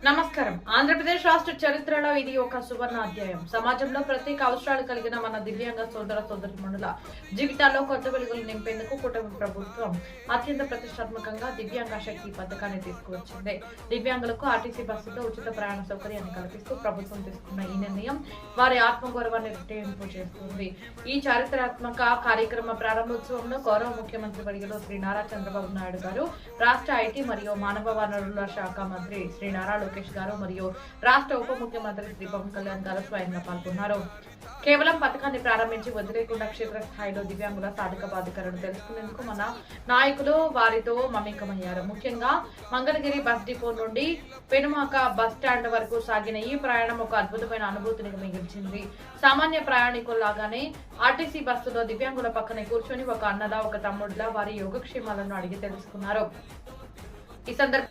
నమస్కారం. ఆంధ్రప్రదేశ్ రాష్ట్ర చరిత్రలో ఇది ఒక సువర్ణ అధ్యాయం. సమాజంలో ప్రత్యేక అవసరాలు కలిగిన మన దివ్యాంగ సోదర సోదరీమణుల జీవితాల్లో కొత్త వెలుగులు నింపేందుకు కుటుంబ ప్రభుత్వం అత్యంత ప్రతిష్టాత్మకంగా దివ్యాంగ శక్తి పథకాన్ని తీసుకువచ్చింది. దివ్యాంగులకు ఆర్టీసీ బస్సుతో ఉచిత ప్రయాణ సౌకర్యాన్ని కల్పిస్తూ ప్రభుత్వం తీసుకున్న ఈ నిర్ణయం వారి ఆత్మగౌరవాన్ని రెట్టింపు చేస్తుంది. ఈ చారిత్రాత్మక కార్యక్రమ ప్రారంభోత్సవంలో గౌరవ ముఖ్యమంత్రి వర్యులు శ్రీ నారా చంద్రబాబు నాయుడు గారు, రాష్ట్ర ఐటీ మరియు మానవ వనరుల శాఖ మంత్రి శ్రీ నారా లోకేష్ గారు మరియు రాష్ట్ర ఉప ముఖ్యమంత్రి శ్రీ పవన్ కళ్యాణ్ గారు స్వయంగా పాల్గొన్నారు. కేవలం పథకాన్ని ప్రారంభించి వదిలేకుండా క్షేత్రస్థాయిలో దివ్యాంగుల సాధక బాధికలను తెలుసుకునేందుకు మన నాయకులు వారితో మమేకమయ్యారు. ముఖ్యంగా మంగళగిరి బస్ డిపో నుండి పెనుమాక బస్ స్టాండ్ వరకు సాగిన ఈ ప్రయాణం ఒక అద్భుతమైన అనుభూతిని మిగిల్చింది. సామాన్య ప్రయాణికుల్లాగానే ఆర్టీసీ బస్సులో దివ్యాంగుల పక్కనే కూర్చొని ఒక అన్నలా ఒక తమ్ముడిలా వారి యోగక్షేమాలను అడిగి తెలుసుకున్నారు. ఈ సందర్భంగా